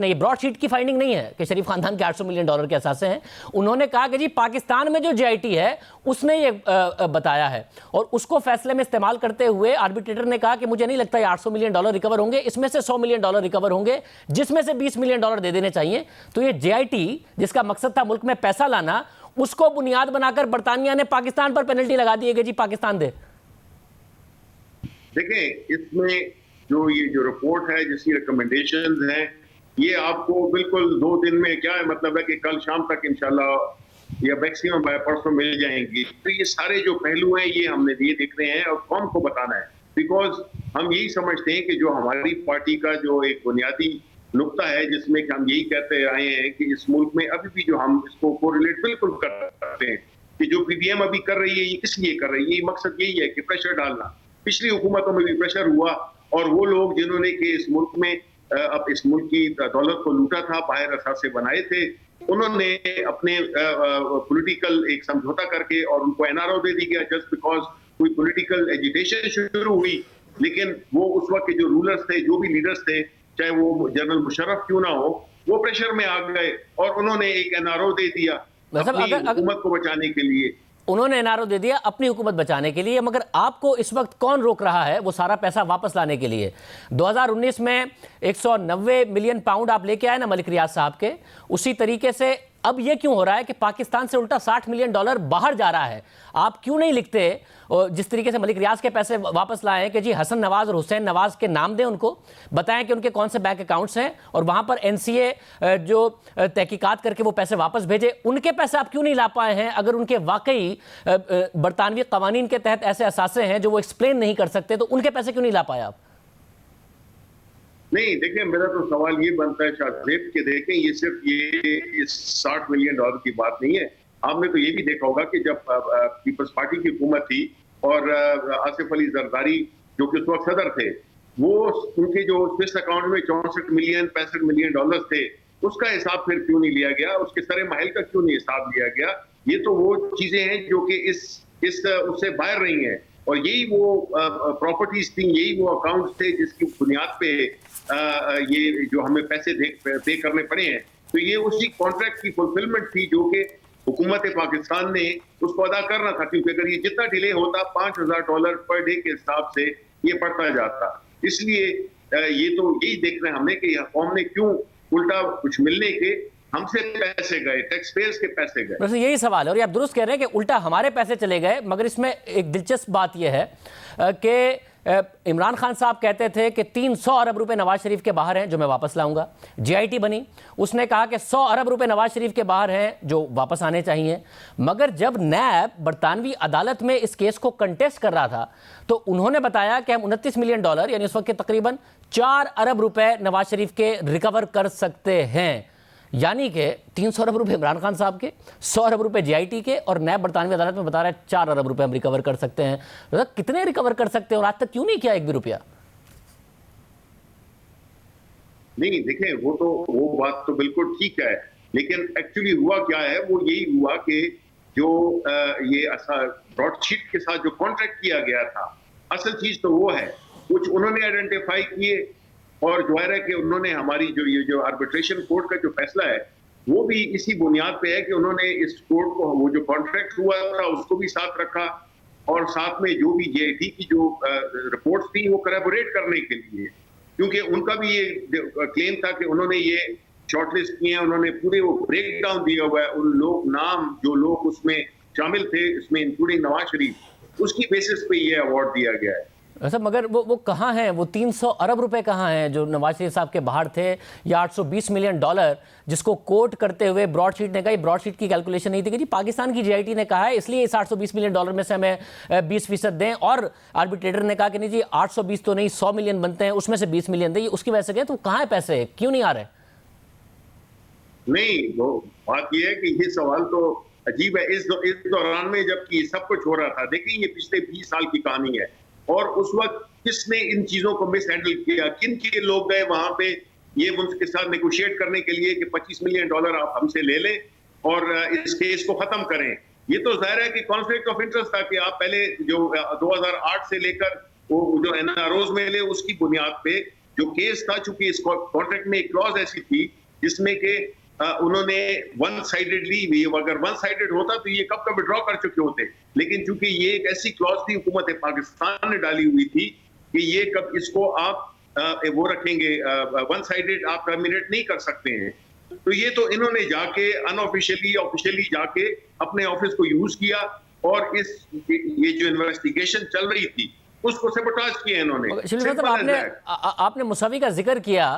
नहीं, ब्रॉडशीट की फाइंडिंग नहीं है कि शरीफ खानदान के $800 मिलियन के असासे हैं। उन्होंने कहा कि जी पाकिस्तान में जो जेआईटी है उसने ये बताया है, और उसको फैसले में इस्तेमाल करते हुए आर्बिट्रेटर ने कहा कि मुझे नहीं लगता ये $800 मिलियन रिकवर होंगे, इसमें से $100 मिलियन रिकवर होंगे, जिसमें से $20 मिलियन दे देने चाहिए। तो ये जेआईटी जिसका मकसद था मुल्क में पैसा लाना, उसको बुनियाद बनाकर बरतानिया ने पाकिस्तान पर पेनल्टी लगा दी है कि जी पाकिस्तान दे। देखें, इसमें जो रिपोर्ट है, जिसकी रिकमेंडेशंस हैं, ये आपको बिल्कुल 2 दिन में, क्या है मतलब है कि कल शाम तक इंशाल्लाह या मैक्सिमम बाय परसों मिल जाएंगी। तो ये सारे जो पहलू हैं ये हमने ये देख रहे हैं और कौन को बताना है, बिकॉज हम यही समझते हैं कि जो हमारी पार्टी का जो एक बुनियादी नुक्ता है, जिसमें कि हम यही कहते आए हैं कि इस मुल्क में अभी भी जो हम इसको कोरिलेट बिल्कुल कर सकते हैं कि जो पीडीएम अभी कर रही है ये किस लिए कर रही है, ये मकसद यही है कि प्रेशर डालना। पिछली हुकूमतों में भी प्रेशर हुआ, और वो लोग जिन्होंने कि इस मुल्क में अब इस मुल्क की दौलत को लूटा था, बाहर असासे बनाए थे, उन्होंने अपने पॉलिटिकल एक समझौता करके और उनको एनआरओ दे दी गया जस्ट बिकॉज कोई पॉलिटिकल एजिटेशन शुरू हुई। लेकिन वो उस वक्त के जो रूलर्स थे, जो भी लीडर्स थे, चाहे वो जनरल मुशर्रफ क्यों ना हो, वो प्रेशर में आ गए और उन्होंने एक एनआरओ दे दिया अपनी हुकूमत को बचाने के लिए। उन्होंने एनआरओ दे दिया अपनी हुकूमत बचाने के लिए, मगर आपको इस वक्त कौन रोक रहा है वो सारा पैसा वापस लाने के लिए? 2019 में 190 मिलियन पाउंड आप लेके आए ना मलिक रियाज साहब के, उसी तरीके से अब ये क्यों हो रहा है कि पाकिस्तान से उल्टा $60 मिलियन बाहर जा रहा है? आप क्यों नहीं लिखते, जिस तरीके से मलिक रियाज के पैसे वापस लाए हैं, कि जी हसन नवाज और हुसैन नवाज के नाम दें, उनको बताएं कि उनके कौन से बैंक अकाउंट्स हैं, और वहां पर एनसीए जो तहकीकात करके वो पैसे वापस भेजे। उनके पैसे आप क्यों नहीं ला पाए हैं? अगर उनके वाकई बरतानवी कवानीन के तहत ऐसे असासे हैं जो वो एक्सप्लेन नहीं कर सकते, तो उनके पैसे क्यों नहीं ला पाए आप? नहीं, देखिए, मेरा तो सवाल ये बनता है शाहजेब के, देखें ये सिर्फ ये इस $60 मिलियन की बात नहीं है। आपने तो ये भी देखा होगा कि जब पीपल्स पार्टी की हुकूमत थी और आसिफ अली जरदारी जो कि उस वक्त सदर थे, वो उनके जो स्विस अकाउंट में 64 मिलियन 65 मिलियन डॉलर थे, उसका हिसाब फिर क्यों नहीं लिया गया? उसके सरे महल का क्यों नहीं हिसाब लिया गया? ये तो वो चीजें हैं जो कि इस उससे बाहर रही हैं, और यही वो प्रॉपर्टीज थी, यही वो अकाउंट्स थे जिसकी बुनियाद पे ये जो हमें पैसे पे करने पड़े हैं। तो ये उसी कॉन्ट्रैक्ट की फुलफिलमेंट थी जो कि हुकूमत पाकिस्तान ने उसको अदा करना था, क्योंकि अगर ये जितना डिले होता $5000 पर डे के हिसाब से ये बढ़ता जाता। इसलिए ये तो यही देख रहे हैं हमने कि कौम ने क्यों उल्टा कुछ मिलने के हमसे पैसे गए, टैक्स पेयर्स के पैसे गए। वैसे यही सवाल है, और ये आप दुरुस्त कह रहे हैं कि उल्टा हमारे पैसे चले गए, मगर इसमें एक दिलचस्प बात यह है कि इमरान खान साहब कहते थे कि 300 अरब रुपए नवाज शरीफ के बाहर हैं जो मैं वापस लाऊंगा। जेआईटी बनी, उसने कहा कि 100 अरब रुपए नवाज शरीफ के बाहर हैं जो वापस आने चाहिए। मगर जब नैब बरतानवी अदालत में इस केस को कंटेस्ट कर रहा था, तो उन्होंने बताया कि हम $29 मिलियन यानी उस वक्त के तकरीबन 4 अरब रुपए नवाज शरीफ के रिकवर कर सकते हैं। यानी कि 300 अरब रुपए इमरान खान साहब के, 100 अरब रुपए जेआईटी के, और नैब बरतानवी अदालत में बता रहा है 4 अरब रुपए हम रिकवर कर सकते हैं। तो कितने रिकवर कर सकते हैं और आज तक क्यों नहीं किया एक भी रुपया? नहीं, देखें, वो बात तो बिल्कुल ठीक है, लेकिन एक्चुअली हुआ क्या है, वो यही हुआ कि जो ये ब्रॉडशीट के साथ जो कॉन्ट्रैक्ट किया गया था, असल चीज तो वो है, कुछ उन्होंने आइडेंटिफाई किए, और जाहिर है कि उन्होंने हमारी जो आर्बिट्रेशन कोर्ट का जो फैसला है वो भी इसी बुनियाद पे है कि उन्होंने इस कोर्ट को, वो जो कॉन्ट्रैक्ट हुआ था उसको भी साथ रखा, और साथ में जो भी जेआईटी की जो रिपोर्ट्स थी वो करैबोरेट करने के लिए, क्योंकि उनका भी ये क्लेम था कि उन्होंने ये शॉर्टलिस्ट किए हैं, उन्होंने पूरे वो ब्रेक डाउन दिया हुआ है, उन लोग नाम जो लोग उसमें शामिल थे, इसमें इंक्लूडिंग नवाज शरीफ, उसकी बेसिस पे ये अवार्ड दिया गया है। अच्छा, मगर वो कहाँ हैं? वो 300 अरब रुपए कहाँ हैं जो नवाज शरीफ साहब के बाहर थे, या $820 मिलियन जिसको कोट करते हुए ब्रॉडशीट ने कहा, ब्रॉडशीट की कैलकुलेशन नहीं थी कि जी पाकिस्तान की जेआईटी ने कहा है इसलिए इस $820 मिलियन में से हमें 20% दें, और आर्बिट्रेटर ने कहा कि नहीं जी 820 तो नहीं 100 मिलियन बनते हैं, उसमें से 20 मिलियन दें, उसकी वजह से गए। तो कहाँ है पैसे, क्यों नहीं आ रहे? नहीं, वो बात यह है कि ये सवाल तो अजीब है। इस दौरान में जबकि सब कुछ हो रहा था, देखिए ये पिछले 20 साल की कहानी है, और उस वक्त किसने इन चीजों को मिस हैंडल किया, किन के लोग गए वहां पे ये उनके साथ नेगोशिएट करने के लिए कि $25 मिलियन आप हमसे ले लें और इस केस को खत्म करें। ये तो जाहिर है कि कॉन्फ्लिक्ट ऑफ इंटरेस्ट था कि आप पहले जो 2008 से लेकर वो जो एनआरओज में ले, उसकी बुनियाद पे जो केस था, चूंकि इस कॉन्ट्रैक्ट में एक क्लॉज ऐसी थी जिसमें कि उन्होंने वन साइडेडली, अगर वन साइडेड होता तो ये कब का विड्रॉ कर चुके होते, लेकिन चूंकि ये एक ऐसी क्लॉज थी हुकूमत पाकिस्तान ने डाली हुई थी कि ये कब इसको आप वो रखेंगे, वन साइडेड आप टर्मिनेट नहीं कर सकते हैं। तो ये तो इन्होंने जाके अनऑफिशियली ऑफिशियली जाके अपने ऑफिस को यूज किया और ये जो इन्वेस्टिगेशन चल रही थी उसको सेबोटाज किया इन्होंने। शिवली साहब, आपने मुसवी का जिक्र किया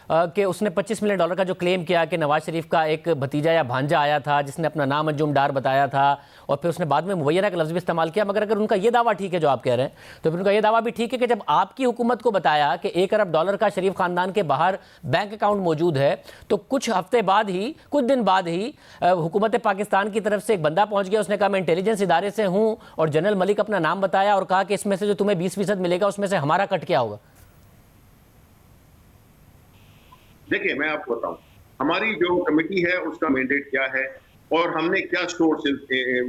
कि उसने $25 मिलियन का जो क्लेम किया कि नवाज शरीफ का एक भतीजा या भांजा आया था जिसने अपना नाम अंजुम डार बताया था, और फिर उसने बाद में मुवैयना का लफ्ज़ भी इस्तेमाल किया। मगर अगर उनका ये दावा ठीक है जो आप कह रहे हैं, तो फिर उनका ये दावा भी ठीक है कि जब आपकी हुकूमत को बताया कि $1 अरब का शरीफ खानदान के बाहर बैंक अकाउंट मौजूद है, तो कुछ दिन बाद ही हुकूमत पाकिस्तान की तरफ से एक बंदा पहुंच गया। उसने कहा मैं इंटेलिजेंस इदारे से हूं, और जनरल मलिक अपना नाम बताया और कहा कि इसमें से जो तुम्हें 20% मिलेगा उसमें से हमारा कट क्या होगा। देखिए, मैं आपको बताऊं, हमारी जो कमेटी है उसका मैंडेट क्या है और हमने क्या सोर्स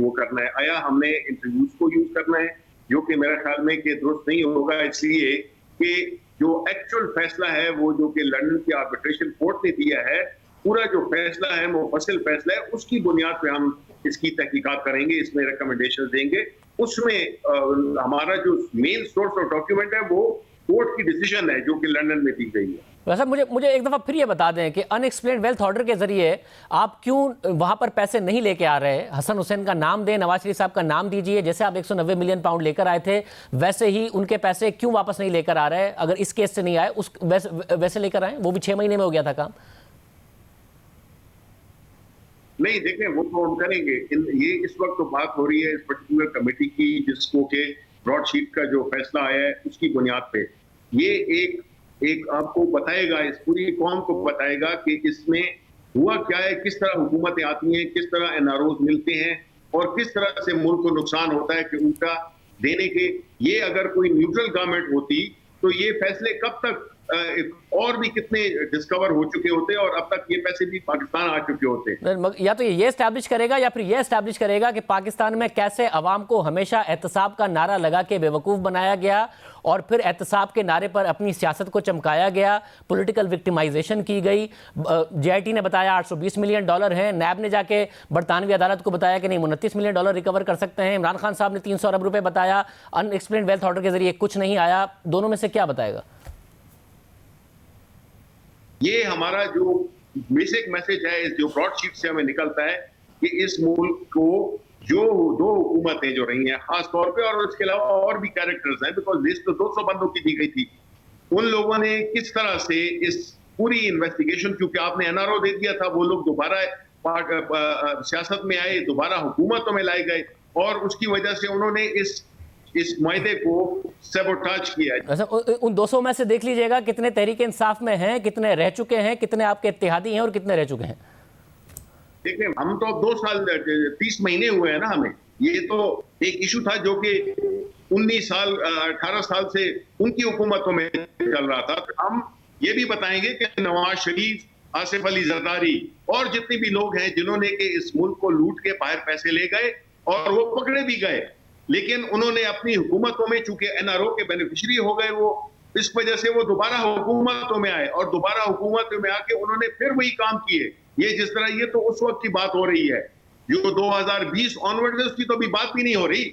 वो करना है। आया हमने इंटरव्यूज को यूज करना है, जो कि मेरे ख्याल में कि दुरुस्त नहीं होगा, इसलिए कि जो एक्चुअल फैसला है वो जो कि लंदन की आर्बिट्रेशन कोर्ट ने दिया है, पूरा जो फैसला है मुफस्सिल फैसला है, उसकी बुनियाद पे हम इसकी तहकीकात करेंगे, इसमें रिकमेंडेशन देंगे। उसमें हमारा जो मेन सोर्स और डॉक्यूमेंट है वो कोर्ट की डिसीजन है जो कि लंदन में दी गई है। वैसे मुझे एक दफ़ा फिर ये बता दें कि अनएक्सप्लेन्ड वेल्थ ऑर्डर के जरिए आप क्यों वहां पर पैसे नहीं लेके आ रहे। हसन हुसैन का नाम दें, नवाज शरीफ साहब का नाम दीजिए, जैसे आप 190 मिलियन पाउंड लेकर आए थे वैसे ही उनके पैसे क्यों वापस नहीं लेकर आ रहे। अगर इस केस से नहीं आए उस वैसे लेकर आए, वो भी 6 महीने में हो गया था काम। नहीं, देखें, वो तो हम करेंगे। ये इस वक्त तो बात हो रही है इस पर्टिकुलर कमेटी की, जिसको के ब्रॉडशीट का जो फैसला आया है उसकी बुनियाद पे ये एक आपको बताएगा, इस पूरी कौम को बताएगा कि इसमें हुआ क्या है, किस तरह हुकूमतें आती हैं, किस तरह एनआरओज मिलते हैं और किस तरह से मुल्क को नुकसान होता है कि उनका देने के। ये अगर कोई न्यूट्रल गवर्नमेंट होती तो ये फैसले कब तक और भी कितने डिस्कवर हो चुके होते और अब तक ये पैसे भी पाकिस्तान आ चुके होते। या तो ये एस्टैब्लिश करेगा या फिर ये एस्टैब्लिश करेगा कि पाकिस्तान में कैसे अवाम को हमेशा एहतसाब का नारा लगा के बेवकूफ़ बनाया गया और फिर एहतसाब के नारे पर अपनी सियासत को चमकाया गया, पॉलिटिकल विक्टिमाइजेशन की गई। JIT ने बताया $820 मिलियन हैं, नैब ने जाके बरतानवी अदालत को बताया कि नहीं $29 मिलियन रिकवर कर सकते हैं, इमरान खान साहब ने 300 अरब रुपए बताया, अनएक्सप्लेन्ड वेल्थ ऑर्डर के जरिए कुछ नहीं आया। दोनों में से क्या बताएगा? ये हमारा जो बेसिक मैसेज है, इस जो ब्रॉडशीट से हमें निकलता है कि इस मुल्क को जो 2 हुकूमतें जो रही हैं खास तौर पे, और उसके अलावा और भी कैरेक्टर्स हैं, बिकॉज लिस्ट तो 200 बंदों की दी गई थी, उन लोगों ने किस तरह से इस पूरी इन्वेस्टिगेशन, क्योंकि आपने एनआरओ दे दिया था, वो लोग दोबारा सियासत में आए, दोबारा हुकूमतों में लाए गए और उसकी वजह से उन्होंने इस मुआहदे को सबोटाज किया है। अच्छा, उन 200 में से देख लीजिएगा कितने तहरीक इंसाफ में हैं, कितने रह चुके हैं, कितने आपके इत्तेहादी हैं और कितने रह चुके हैं। देखिए, हम तो 2 साल 30 महीने हुए हैं ना हमें। ये तो एक इशू था जो कि 19 साल 18 साल से उनकी हुकूमतों में चल रहा था। हम ये भी बताएंगे कि नवाज शरीफ, आसिफ अली जरदारी और जितने भी लोग हैं जिन्होंने कि इस मुल्क को लूट के बाहर पैसे ले गए और वो पकड़े भी गए, लेकिन उन्होंने अपनी हुकूमतों में चूंकि एनआरओ के बेनिफिशियरी हो गए, वो इस वजह से वो दोबारा हुकूमतों में आए और दोबारा हुकूमतों में आके उन्होंने फिर वही काम किए। ये जिस तरह, ये तो उस वक्त की बात हो रही है, जो 2020 ऑनवर्ड है उसकी तो अभी बात भी नहीं हो रही।